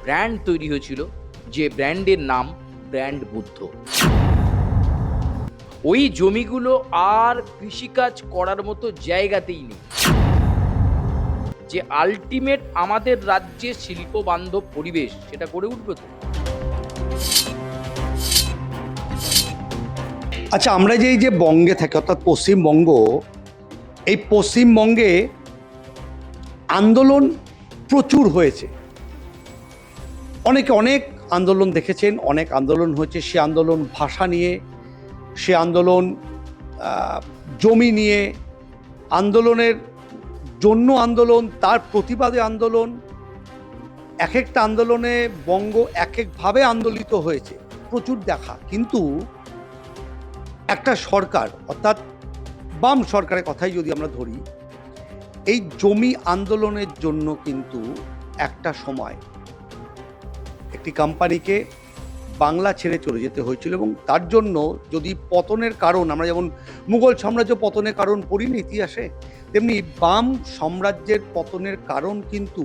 Brand তৈরি হয়েছিল, যে ব্র্যান্ডের নাম ব্র্যান্ড বুদ্ধ। ওই জমিগুলো আর কৃষিকাজ করার মতো জায়গাতেই নেই, যে আলটিমেট আমাদের রাজ্যে শিল্প বান্ধব পরিবেশ সেটা গড়ে উঠবে তো। আচ্ছা, আমরা যে এই যে বঙ্গে থাকি, অর্থাৎ পশ্চিমবঙ্গ, এই পশ্চিমবঙ্গে আন্দোলন প্রচুর হয়েছে। অনেকে অনেক আন্দোলন দেখেছেন, অনেক আন্দোলন হয়েছে। সে আন্দোলন ভাষা নিয়ে, সে আন্দোলন জমি নিয়ে, আন্দোলনের জন্য আন্দোলন, তার প্রতিবাদে আন্দোলন। এক একটা আন্দোলনে বঙ্গ এক একভাবে আন্দোলিত হয়েছে, প্রচুর দেখা। কিন্তু একটা সরকার, অর্থাৎ বাম সরকারের কথাই যদি আমরা ধরি, এই জমি আন্দোলনের জন্য কিন্তু একটা সময় একটি কোম্পানিকে বাংলা ছেড়ে চলে যেতে হয়েছিল। এবং তার জন্য যদি পতনের কারণ, আমরা যেমন মুঘল সাম্রাজ্য পতনের কারণ পড়ি না ইতিহাসে, তেমনি বাম সাম্রাজ্যের পতনের কারণ কিন্তু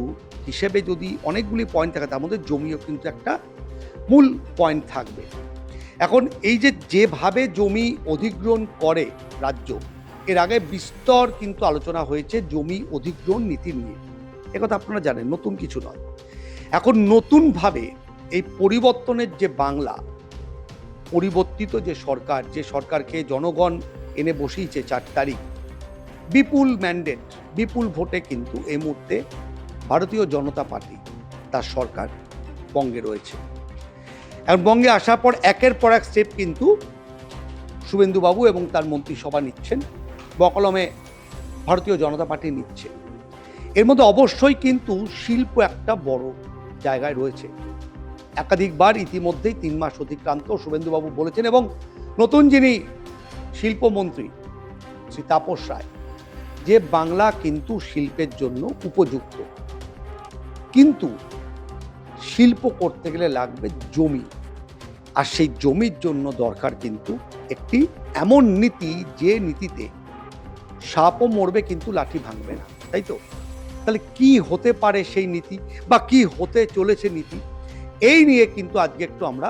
হিসেবে যদি অনেকগুলি পয়েন্ট থাকে, তার মধ্যে জমিও কিন্তু একটা মূল পয়েন্ট থাকবে। এখন এই যেভাবে জমি অধিগ্রহণ করে রাজ্য, এর আগে বিস্তর কিন্তু আলোচনা হয়েছে জমি অধিগ্রহণ নীতি নিয়ে। একথা আপনারা জানেন, নতুন কিছু নয়। এখন নতুনভাবে এই পরিবর্তনের যে বাংলা, পরিবর্তিত যে সরকার, যে সরকারকে জনগণ এনে বসিয়েছে 4 তারিখ, বিপুল ম্যান্ডেট, বিপুল ভোটে কিন্তু এই মুহূর্তে ভারতীয় জনতা পার্টি, তার সরকার বঙ্গে রয়েছে। এখন বঙ্গে আসার পর একের পর এক স্টেপ কিন্তু শুভেন্দুবাবু এবং তার মন্ত্রিসভা নিচ্ছেন, বকলমে ভারতীয় জনতা পার্টি নিচ্ছে। এর মধ্যে অবশ্যই কিন্তু শিল্প একটা বড় জায়গায় রয়েছে। একাধিকবার ইতিমধ্যেই 3 মাস অতিক্রান্ত, শুভেন্দুবাবু বলেছেন, এবং নতুন যিনি শিল্পমন্ত্রী শ্রী তাপস রায়, যে বাংলা কিন্তু শিল্পের জন্য উপযুক্ত, কিন্তু শিল্প করতে গেলে লাগবে জমি, আর সেই জমির জন্য দরকার কিন্তু একটি এমন নীতি, যে নীতিতে সাপও মরবে কিন্তু লাঠি ভাঙবে না, তাই তো? তাহলে কি হতে পারে সেই নীতি, বা কি হতে চলেছে নীতি, এই নিয়ে কিন্তু আজকে একটু আমরা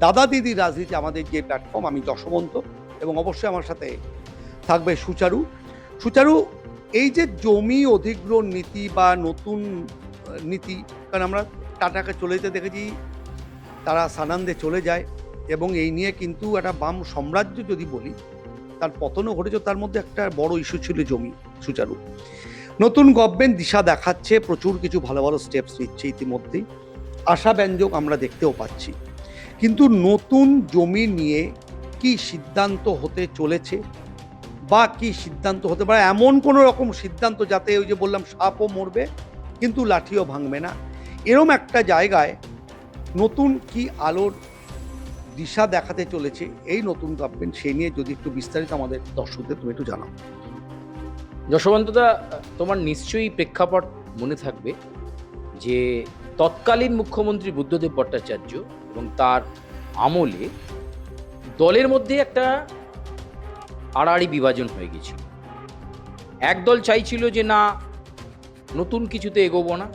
দাদা দিদি রাজনীতি, আমাদের যে প্ল্যাটফর্ম, আমি যশবন্ত, এবং অবশ্যই আমার সাথে থাকবে সুচারু। সুচারু, এই যে জমি অধিগ্রহণ নীতি বা নতুন নীতি, কারণ আমরা টাটাকে চলে যেতে দেখেছি, তারা সানান্দে চলে যায়, এবং এই নিয়ে কিন্তু একটা বাম সাম্রাজ্য যদি বলি, তার পতনও ঘটেছে। তার মধ্যে একটা বড় ইস্যু ছিল জমি। সুচারু, নতুন গভর্নমেন্ট দিশা দেখাচ্ছে, প্রচুর কিছু ভালো ভালো স্টেপস নিচ্ছে ইতিমধ্যেই, আশাব্যঞ্জক আমরা দেখতেও পাচ্ছি। কিন্তু নতুন জমি নিয়ে কি সিদ্ধান্ত হতে চলেছে, বা কি সিদ্ধান্ত হতে পারে, এমন কোনো রকম সিদ্ধান্ত যাতে ওই যে বললাম সাপও মরবে কিন্তু লাঠিও ভাঙবে না, এরম একটা জায়গায় নতুন কি আলোর দিশা দেখাতে চলেছে এই নতুন গভর্নমেন্ট, সেই নিয়ে যদি একটু বিস্তারিত আমাদের দর্শকদের তুমি একটু জানাও। যশবন্তদা, তোমার নিশ্চয়ই প্রেক্ষাপট মনে থাকবে যে তৎকালীন মুখ্যমন্ত্রী বুদ্ধদেব ভট্টাচার্য এবং তার আমলে দলের মধ্যে একটা আড়াআড়ি বিভাজন হয়ে গেছিল। একদল চাইছিল যে না, নতুন কিছুতে এগোবো না,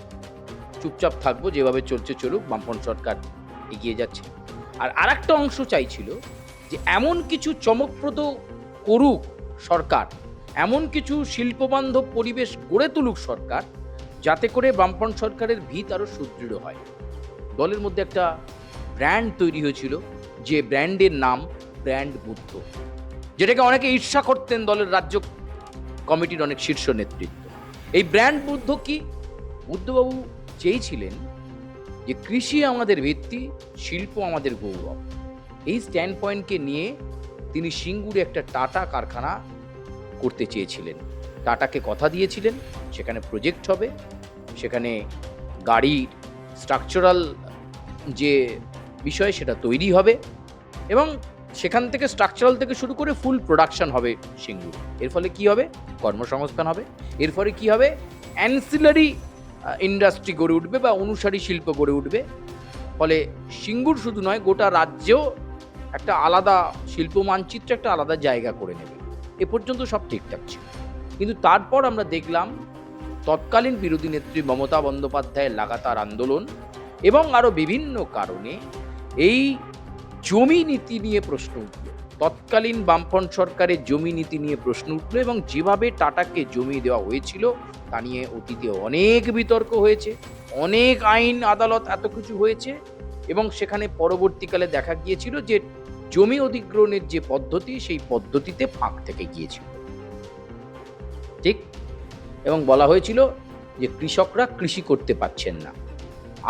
চুপচাপ থাকবো, যেভাবে চলছে চলুক, বামফ্রন্ট সরকার এগিয়ে যাচ্ছে। আর আরেকটা অংশ চাইছিল যে এমন কিছু চমকপ্রদ করুক সরকার, এমন কিছু শিল্পবান্ধব পরিবেশ গড়ে তুলুক সরকার, যাতে করে বামফ্রন্ট সরকারের ভিত আরও সুদৃঢ় হয়। দলের মধ্যে একটা ব্র্যান্ড তৈরি হয়েছিল, যে ব্র্যান্ডের নাম ব্র্যান্ড বুদ্ধ, যেটাকে অনেকে ঈর্ষা করতেন দলের রাজ্য কমিটির অনেক শীর্ষ নেতৃত্ব। এই ব্র্যান্ড বুদ্ধ কি? বুদ্ধবাবু চেয়েছিলেন যে কৃষি আমাদের ভিত্তি, শিল্প আমাদের গৌরব। এই স্ট্যান্ড পয়েন্টকে নিয়ে তিনি সিঙ্গুরে একটা টাটা কারখানা করতে চেয়েছিলেন। টাটাকে কথা দিয়েছিলেন সেখানে প্রজেক্ট হবে, সেখানে গাড়ির স্ট্রাকচারাল যে বিষয় সেটা তৈরি হবে, এবং সেখান থেকে স্ট্রাকচারাল থেকে শুরু করে ফুল প্রোডাকশন হবে সিঙ্গুরে। এর ফলে কি হবে? কর্মসংস্থান হবে। এর ফলে কি হবে? অ্যান্সিলারি ইন্ডাস্ট্রি গড়ে উঠবে বা অনুসারী শিল্প গড়ে উঠবে। ফলে সিঙ্গুর শুধু নয়, গোটা রাজ্যেও একটা আলাদা শিল্প মানচিত্রে একটা আলাদা জায়গা করে নেবে। এ পর্যন্ত সব ঠিকঠাক ছিল। কিন্তু তারপর আমরা দেখলাম তৎকালীন বিরোধী নেত্রী মমতা বন্দ্যোপাধ্যায়ের লাগাতার আন্দোলন, এবং আরও বিভিন্ন কারণে এই জমি নীতি নিয়ে প্রশ্ন উঠল। তৎকালীন বামফ্রন্ট সরকারের জমি নীতি নিয়ে প্রশ্ন উঠল এবং যেভাবে টাটাকে জমি দেওয়া হয়েছিল তা নিয়ে অতীতে অনেক বিতর্ক হয়েছে, অনেক আইন আদালত এত কিছু হয়েছে এবং সেখানে পরবর্তীকালে দেখা গিয়েছিল যে জমি অধিগ্রহণের যে পদ্ধতি সেই পদ্ধতিতে ফাঁক থেকে গিয়েছিল, ঠিক? এবং বলা হয়েছিল যে কৃষকরা কৃষি করতে পারছেন না।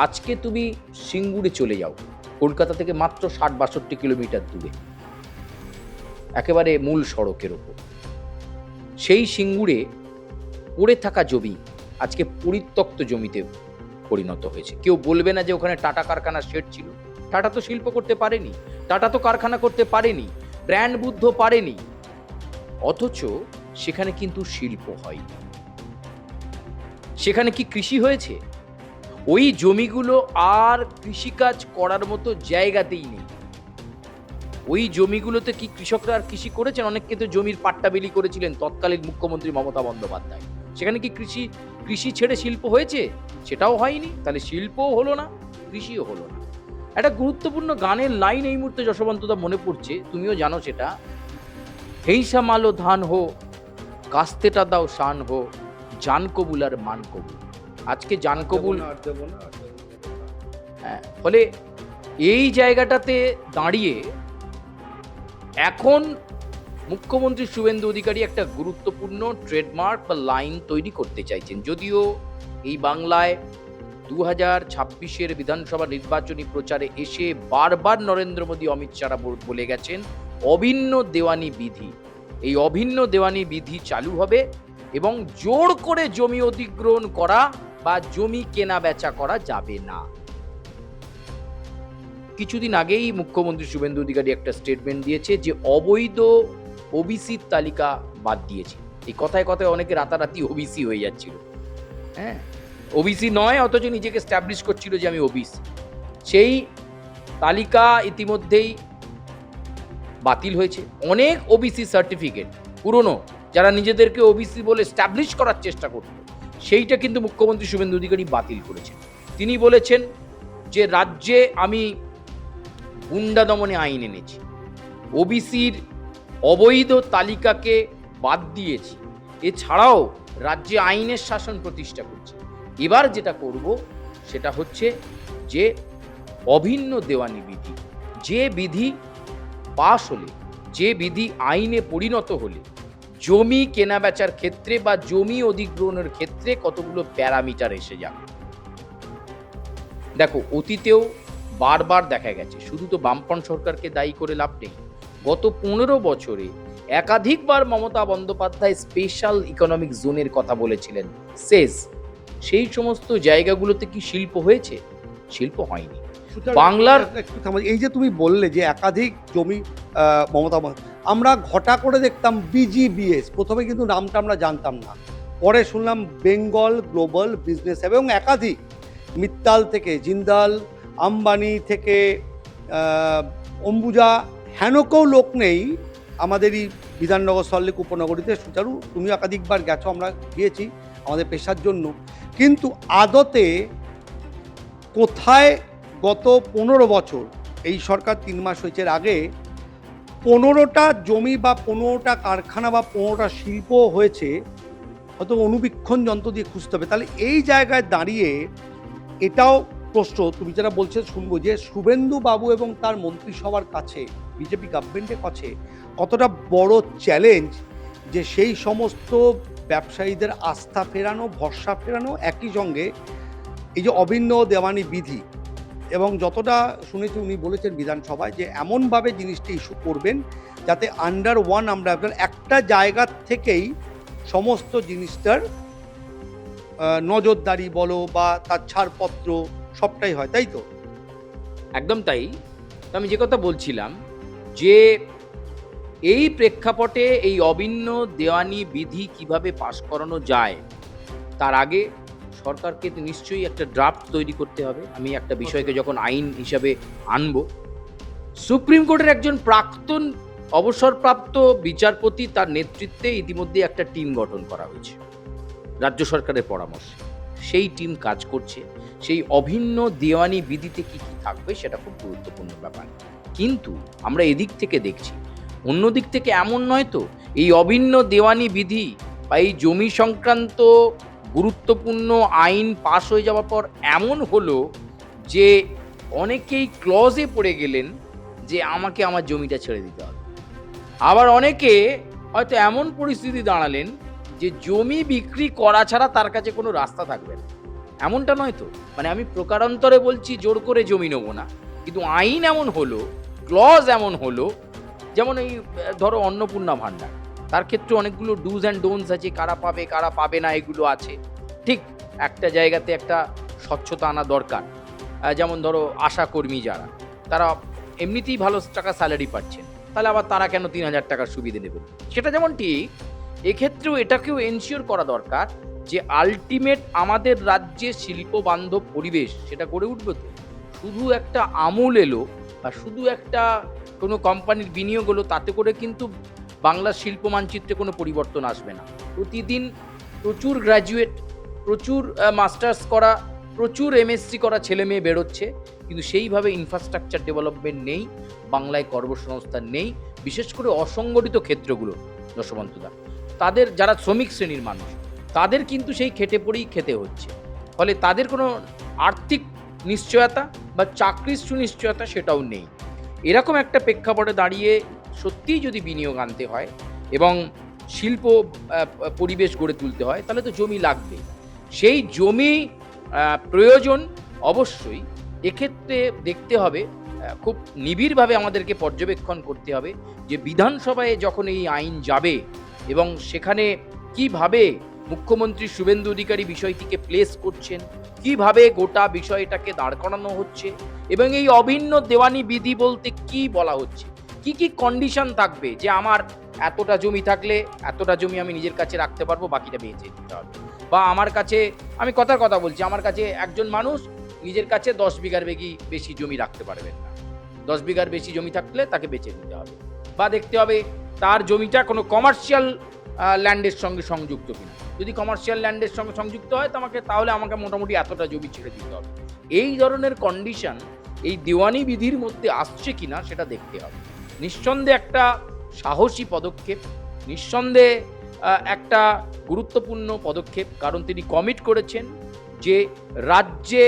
আজকে তুমি সিঙ্গুরে চলে যাও, কলকাতা থেকে মাত্র ৬০-৬২ কিলোমিটার দূরে, একেবারে মূল সড়কের ওপর সেই সিঙ্গুরে পড়ে থাকা জমি আজকে পরিত্যক্ত জমিতে পরিণত হয়েছে। কেউ বলবে না যে ওখানে টাটা কারখানার শেড ছিল। টাটা তো শিল্প করতে পারেনি, টাটা তো কারখানা করতে পারেনি, ব্র্যান্ড বুদ্ধ পারেনি, অথচ সেখানে কিন্তু শিল্প হয়নি। সেখানে কি কৃষি হয়েছে? ওই জমিগুলো আর কৃষিকাজ করার মতো জায়গাতেই নেই। ওই জমিগুলোতে কি কৃষকরা আর কৃষি করেছেন? অনেককে তো জমির পাট্টা বিলি করেছিলেন তৎকালীন মুখ্যমন্ত্রী মমতা বন্দ্যোপাধ্যায়। সেখানে কি কৃষি ছেড়ে শিল্প হয়েছে? সেটাও হয়নি। তাহলে শিল্পও হলো না, কৃষিও হলো না। একটা গুরুত্বপূর্ণ গানের লাইন এই মুহূর্তে যশবন্তদা মনে পড়ছে, তুমিও জানো সেটা। হেইসা মালো ধান হো, কাস্তেটা দাও শান হো, জান কবুল আর মান কবুল। আজকে জান কবুল, হ্যাঁ, ফলে এই জায়গাটাতে দাঁড়িয়ে এখন মুখ্যমন্ত্রী শুভেন্দু অধিকারী একটা গুরুত্বপূর্ণ ট্রেডমার্ক বা লাইন তৈরি করতে চাইছেন। যদিও এই বাংলায় 2026-এর বিধানসভা নির্বাচনী প্রচারে এসে বারবার নরেন্দ্র মোদী, অমিত শাহ বলে গেছেন অভিন্ন দেওয়ানি বিধি, এই অভিন্ন দেওয়ানি বিধি চালু হবে এবং জোর করে জমি অধিগ্রহণ করা বা জমি কেনা বেচা করা যাবে না। কিছুদিন আগেই মুখ্যমন্ত্রী শুভেন্দু অধিকারী একটা স্টেটমেন্ট দিয়েছে যে অবৈধ ওবিসির তালিকা বাদ দিয়েছে। এই কথায় কথায় অনেকে রাতারাতি ওবিসি হয়ে যাচ্ছিল, হ্যাঁ, ওবিসি নয় অথচ নিজেকে স্ট্যাবলিশ করছিল যে আমি ওবিসি। সেই তালিকা ইতিমধ্যেই বাতিল হয়েছে। অনেক ওবিসি সার্টিফিকেট পুরনো, যারা নিজেদেরকে ওবিসি বলে স্ট্যাবলিশ করার চেষ্টা করত, সেইটা কিন্তু মুখ্যমন্ত্রী শুভেন্দু অধিকারী বাতিল করেছেন। তিনি বলেছেন যে রাজ্যে আমি গুন্ডা দমনে আইন এনেছি, ওবিসির অবৈধ তালিকাকে বাদ দিয়েছি, এছাড়াও রাজ্যে আইনের শাসন প্রতিষ্ঠা করছি। এবার যেটা করব সেটা হচ্ছে যে অভিন্ন দেওয়ানি বিধি, যে বিধি পাশ হলে, যে বিধি আইনে পরিণত হলে জমি কেনাবেচার ক্ষেত্রে বা জমি অধিগ্রহণের ক্ষেত্রে কতগুলো প্যারামিটার এসে যাবে। দেখো, অতীতেও বারবার দেখা গেছে, শুধু তো বামফ্রন্ট সরকারকে দায়ী করে লাভ নেই। গত 15 বছরে একাধিকবার মমতা বন্দ্যোপাধ্যায় স্পেশাল ইকোনমিক জোনের কথা বলেছিলেন, সেই সমস্ত জায়গাগুলোতে কি শিল্প হয়েছে? শিল্প হয়নি। বাংলার এই যে তুমি বললে যে একাধিক জমি মমতা, আমরা ঘটা করে দেখতাম বিজিবিএস, প্রথমে কিন্তু নামটা আমরা জানতাম না, পরে শুনলাম বেঙ্গল গ্লোবাল বিজনেস, এবং একাধিক মিত্তাল থেকে জিন্দাল, আম্বানি থেকে অম্বুজা, হেনকেও লোক নেই আমাদেরই বিধাননগর সল্টলেক উপনগরীতে। সুচারু, তুমি একাধিকবার গেছো, আমরা গিয়েছি আমাদের পেশার জন্য, কিন্তু আদতে কোথায় গত 15 বছর, এই সরকার 3 মাস হয়েছে, আগে 15টা জমি বা 15টা কারখানা বা 15টা শিল্প হয়েছে, হয়তো অনুবীক্ষণ যন্ত্র দিয়ে খুঁজতে হবে। তাহলে এই জায়গায় দাঁড়িয়ে এটাও প্রশ্ন, তুমি যারা বলছে শুনবো, যে শুভেন্দু বাবু এবং তার মন্ত্রিসভার কাছে, বিজেপি গভর্নমেন্টের কাছে কতটা বড় চ্যালেঞ্জ যে সেই সমস্ত ব্যবসায়ীদের আস্থা ফেরানো, ভরসা ফেরানো, একই সঙ্গে এই যে অভিন্ন দেওয়ানি বিধি, এবং যতটা শুনেছি উনি বলেছেন বিধানসভায় যে এমনভাবে জিনিসটি ইস্যু করবেন যাতে আন্ডার ওয়ান আমরা একটা জায়গা থেকেই সমস্ত জিনিসটার নজরদারি বলো বা তার ছাড়পত্র সবটাই হয়, তাই তো? একদম তাই। তো আমি যে কথা বলছিলাম যে এই প্রেক্ষাপটে এই অভিন্ন দেওয়ানি বিধি কিভাবে পাশ করানো যায়, তার আগে সরকারকে নিশ্চয়ই একটা ড্রাফট তৈরি করতে হবে। আমি একটা বিষয়কে যখন আইন হিসাবে আনবো, সুপ্রিম কোর্টের একজন প্রাক্তন অবসরপ্রাপ্ত বিচারপতি, তার নেতৃত্বে ইতিমধ্যে একটা টিম গঠন করা হয়েছে রাজ্য সরকারের পরামর্শে। সেই টিম কাজ করছে। সেই অভিন্ন দেওয়ানি বিধিতে কি কি থাকবে সেটা খুব গুরুত্বপূর্ণ ব্যাপার। কিন্তু আমরা এদিক থেকে দেখছি, অন্য দিক থেকে এমন নয় তো এই অভিন্ন দেওয়ানি বিধি বা এই জমি সংক্রান্ত গুরুত্বপূর্ণ আইন পাশ হয়ে যাওয়ার পর এমন হলো যে অনেকেই ক্লজে পড়ে গেলেন যে আমাকে আমার জমিটা ছেড়ে দিতে হবে। আবার অনেকে হয়তো এমন পরিস্থিতি দাঁড়ালেন যে জমি বিক্রি করা ছাড়া তার কাছে কোনো রাস্তা থাকবে না। এমনটা নয় তো, মানে আমি প্রকারান্তরে বলছি জোর করে জমি নেবো না, কিন্তু আইন এমন হলো, ক্লজ এমন হলো, যেমন এই ধরো অন্নপূর্ণা ভাণ্ডার, তার ক্ষেত্রে অনেকগুলো ডুজ অ্যান্ড ডোন্টস আছে, কারা পাবে কারা পাবে না এগুলো আছে। ঠিক একটা জায়গাতে একটা স্বচ্ছতা আনা দরকার। যেমন ধরো আশা কর্মী যারা, তারা এমনিতেই ভালো টাকা স্যালারি পাচ্ছেন, তাহলে আবার তারা কেন 3,000 টাকার সুবিধে নেবেন? সেটা যেমন ঠিক, এক্ষেত্রেও এটাকেও এনশিওর করা দরকার যে আলটিমেট আমাদের রাজ্যে শিল্প বান্ধব পরিবেশ সেটা গড়ে উঠবে তো। শুধু একটা আমূল এলো বা শুধু একটা কোনো কোম্পানির বিনিয়োগ হলো তাতে করে কিন্তু বাংলার শিল্প মানচিত্রে কোনো পরিবর্তন আসবে না। প্রতিদিন প্রচুর গ্র্যাজুয়েট, প্রচুর মাস্টার্স করা, প্রচুর এমএসসি করা ছেলে মেয়ে বেরোচ্ছে, কিন্তু সেইভাবে ইনফ্রাস্ট্রাকচার ডেভেলপমেন্ট নেই, বাংলায় কর্মসংস্থান নেই, বিশেষ করে অসংগঠিত ক্ষেত্রগুলো। যশবন্তদা, তাদের যারা শ্রমিক শ্রেণীর মানুষ, তাদের কিন্তু সেই খেটে পড়েই খেতে হচ্ছে। ফলে তাদের কোনো আর্থিক নিশ্চয়তা বা চাকরির সুনিশ্চয়তা সেটাও নেই। এরকম একটা প্রেক্ষাপটে দাঁড়িয়ে সত্যিই যদি বিনিয়োগ আনতে হয় এবং শিল্প পরিবেশ গড়ে তুলতে হয়, তাহলে তো জমি লাগবে। সেই জমি প্রয়োজন অবশ্যই। এক্ষেত্রে দেখতে হবে, খুব নিবিড়ভাবে আমাদেরকে পর্যবেক্ষণ করতে হবে যে বিধানসভায় যখন এই আইন যাবে এবং সেখানে কিভাবে মুখ্যমন্ত্রী শুভেন্দু অধিকারী বিষয়টিকে প্লেস করছেন, কিভাবে গোটা বিষয়টাকে দাঁড় করানো হচ্ছে এবং এই অভিন্ন দেওয়ানি বিধি বলতে কি বলা হচ্ছে, কি কি কন্ডিশন থাকবে যে আমার এতটা জমি থাকলে এতটা জমি আমি নিজের কাছে রাখতে পারবো, বাকিটা বেঁচে দিতে হবে। বা আমার কাছে, আমি কথার কথা বলছি, আমার কাছে একজন মানুষ নিজের কাছে 10 বিঘার বেশি জমি রাখতে পারবেন না। 10 বিঘার বেশি জমি থাকলে তাকে বেচে দিতে হবে, বা দেখতে হবে তার জমিটা কোনো কমার্শিয়াল ল্যান্ডের সঙ্গে সংযুক্ত কিনা। যদি কমার্শিয়াল ল্যান্ডের সঙ্গে সংযুক্ত হয় তাহলে আমাকে মোটামুটি এতটা জমি ছেড়ে দিতে হবে। এই ধরনের কন্ডিশন এই দেওয়ানি বিধির মধ্যে আসছে কিনা সেটা দেখতে হবে। নিঃসন্দেহে একটা সাহসী পদক্ষেপ, নিঃসন্দেহে একটা গুরুত্বপূর্ণ পদক্ষেপ, কারণ তিনি কমিট করেছেন যে রাজ্যে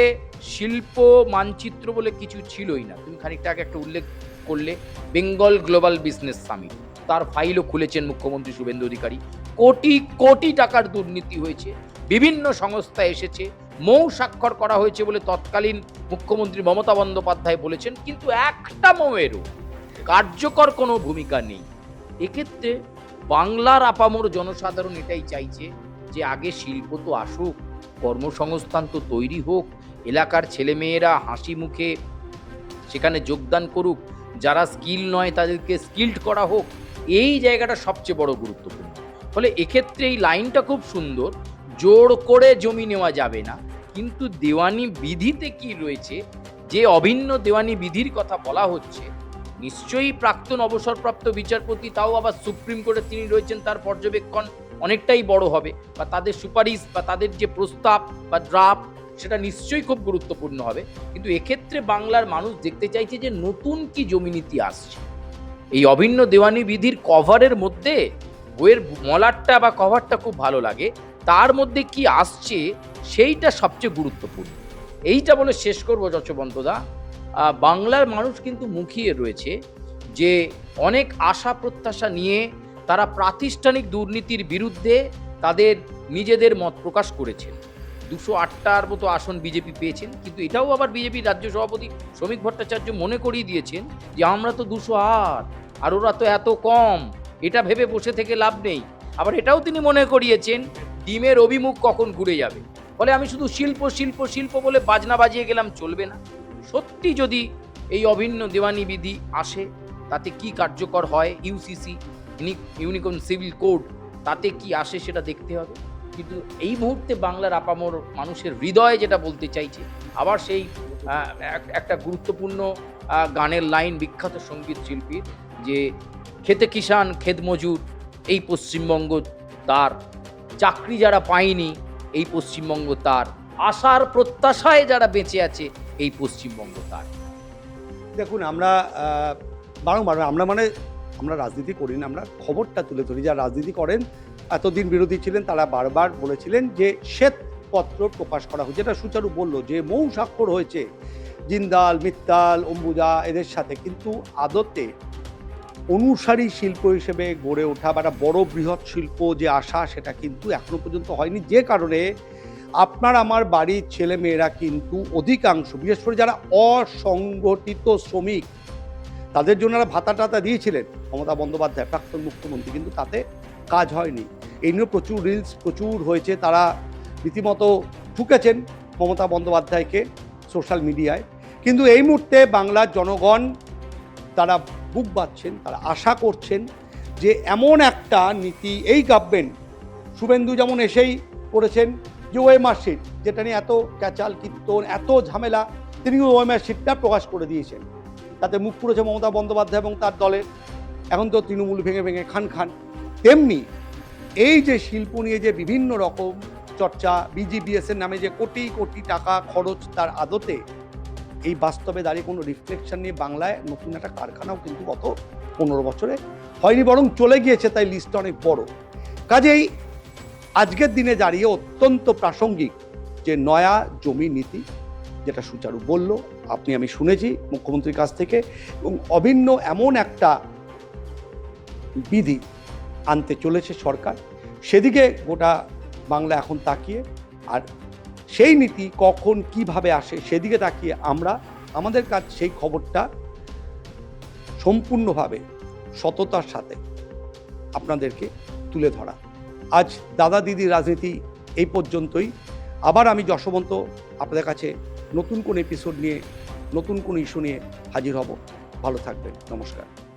শিল্প মানচিত্র বলে কিছু ছিলই না। তুমি খানিকটা আগে একটা উল্লেখ করলে বেঙ্গল গ্লোবাল বিজনেস সামিট, তার ফাইলও খুলেছেন মুখ্যমন্ত্রী শুভেন্দু অধিকারী। কোটি কোটি টাকার দুর্নীতি হয়েছে, বিভিন্ন সংস্থা এসেছে, মৌ স্বাক্ষর করা হয়েছে বলে তৎকালীন মুখ্যমন্ত্রী মমতা বন্দ্যোপাধ্যায় বলেছেন, কিন্তু একটা মৌয়েরও কার্যকর কোনো ভূমিকা নেই। এক্ষেত্রে বাংলার আপামর জনসাধারণ এটাই চাইছে যে আগে শিল্প তো আসুক, কর্মসংস্থান তো তৈরি হোক, এলাকার ছেলেমেয়েরা হাসি মুখে সেখানে যোগদান করুক, যারা স্কিল নয় তাদেরকে স্কিল্ড করা হোক। এই জায়গাটা সবচেয়ে বড় গুরুত্বপূর্ণ। ফলে এক্ষেত্রে এই লাইনটা খুব সুন্দর, জোর করে জমি নেওয়া যাবে না, কিন্তু দেওয়ানি বিধিতে কি রয়েছে, যে অভিন্ন দেওয়ানি বিধির কথা বলা হচ্ছে, নিশ্চয়ই প্রাক্তন অবসরপ্রাপ্ত বিচারপতি, তাও আবার সুপ্রিম কোর্টে তিনি রয়েছেন, তার পর্যবেক্ষণ অনেকটাই বড় হবে, বা তাদের সুপারিশ বা তাদের যে প্রস্তাব বা ড্রাফট সেটা নিশ্চয়ই খুব গুরুত্বপূর্ণ হবে। কিন্তু এক্ষেত্রে বাংলার মানুষ দেখতে চাইছে যে নতুন কি জমি নীতি আসছে। এই অভিন্ন দেওয়ানি বিধির কভারের মধ্যে, বইয়ের মলাটটা বা কভারটা খুব ভালো লাগে, তার মধ্যে কি আসছে সেইটা সবচেয়ে গুরুত্বপূর্ণ। এইটা বলে শেষ করবো যশবন্তদা, বাংলার মানুষ কিন্তু মুখিয়ে রয়েছে যে অনেক আশা প্রত্যাশা নিয়ে তারা প্রাতিষ্ঠানিক দুর্নীতির বিরুদ্ধে তাদের নিজেদের মত প্রকাশ করেছেন। 208টার মতো আসন বিজেপি পেয়েছেন, কিন্তু এটাও আবার বিজেপির রাজ্য সভাপতি শ্রমিক ভট্টাচার্য মনে করিয়ে দিয়েছেন যে আমরা তো 208 আর ওরা তো এত কম, এটা ভেবে বসে থেকে লাভ নেই। আবার এটাও তিনি মনে করিয়েছেন ডিমের অভিমুখ কখন ঘুরে যাবে। ফলে আমি শুধু শিল্প শিল্প শিল্প বলে বাজনা বাজিয়ে গেলাম চলবে না। সত্যি যদি এই অভিন্ন দেওয়ানি বিধি আসে, তাতে কি কার্যকর হয়, ইউসিসি ইউনিকর্ন সিভিল কোড, তাতে কি আসে সেটা দেখতে হবে। কিন্তু এই মুহূর্তে বাংলার আপামর মানুষের হৃদয়ে যেটা বলতে চাইছে, আবার সেই একটা গুরুত্বপূর্ণ গানের লাইন বিখ্যাত সঙ্গীত শিল্পীর, যে খেতে কিষান খেত মজুর এই পশ্চিমবঙ্গ তার, চাকরি যারা পায়নি এই পশ্চিমবঙ্গ তার, আশার প্রত্যাশায় যারা বেঁচে আছে এই পশ্চিমবঙ্গ তার। দেখুন, আমরা বারংবার আমরা রাজনীতি করি না, আমরা খবরটা তুলে ধরি। যারা রাজনীতি করেন, এতদিন বিরোধী ছিলেন, তারা বারবার বলেছিলেন যে শ্বেতপত্র প্রকাশ করা হয়েছে। যেটা সুচারু বলল যে মৌ স্বাক্ষর হয়েছে জিন্দাল, মিত্তাল, অম্বুজা এদের সাথে, কিন্তু আদতে অনুসারী শিল্প হিসেবে গড়ে ওঠা বা একটা বড় বৃহৎ শিল্প যে আশা, সেটা কিন্তু এখনো পর্যন্ত হয়নি। যে কারণে আপনার আমার বাড়ির ছেলে মেয়েরা কিন্তু অধিকাংশ, বিশেষ করে যারা অসংগঠিত শ্রমিক, তাদের জন্য ভাতা টাতা দিয়েছিলেন মমতা বন্দ্যোপাধ্যায় প্রাক্তন মুখ্যমন্ত্রী, কিন্তু তাতে কাজ হয়নি। এই নিয়ে প্রচুর রিলস প্রচুর হয়েছে, তারা রীতিমতো ঠুকেছেন মমতা বন্দ্যোপাধ্যায়কে সোশ্যাল মিডিয়ায়। কিন্তু এই মুহূর্তে বাংলার জনগণ তারা বুক বাঁধছেন, তারা আশা করছেন যে এমন একটা নীতি এই গভর্নমেন্ট, শুভেন্দু যেমন এসেই করেছেন যে ওএমআর শিট, যেটা নিয়ে এত ক্যাচাল কীর্তন এত ঝামেলা, তিনিও ওএমআর শিটটা প্রকাশ করে দিয়েছেন। তাতে মুখ পুড়েছে মমতা বন্দ্যোপাধ্যায় এবং তার দলের। এখন তো তৃণমূল ভেঙে ভেঙে খান খান। তেমনি এই যে শিল্প নিয়ে যে বিভিন্ন রকম চর্চা, বিজিবিএসের নামে যে কোটি কোটি টাকা খরচ, তার আদতে এই বাস্তবে দাঁড়িয়ে কোনো রিফ্লেকশন নিয়ে বাংলায় নতুন একটা কারখানাও কিন্তু গত 15 বছরে হয়নি, বরং চলে গিয়েছে, তাই লিস্ট অনেক বড়। কাজেই আজকের দিনে দাঁড়িয়ে অত্যন্ত প্রাসঙ্গিক যে নয়া জমি নীতি, যেটা সুচারু বলল, আমি শুনেছি মুখ্যমন্ত্রীর কাছ থেকে, এবং অভিন্ন এমন একটা বিধি আনতে চলেছে সরকার, সেদিকে গোটা বাংলা এখন তাকিয়ে। আর সেই নীতি কখন কিভাবে আসে সেদিকে তাকিয়ে আমরা আমাদের কাজ সেই খবরটা সম্পূর্ণভাবে সততার সাথে আপনাদেরকে তুলে ধরা। আজ দাদা দিদি রাজনীতি এই পর্যন্তই। আবার আমি যশবন্ত আপনাদের কাছে নতুন কোন এপিসোড নিয়ে, নতুন কোন ইস্যু নিয়ে হাজির হব। ভালো থাকবেন, নমস্কার।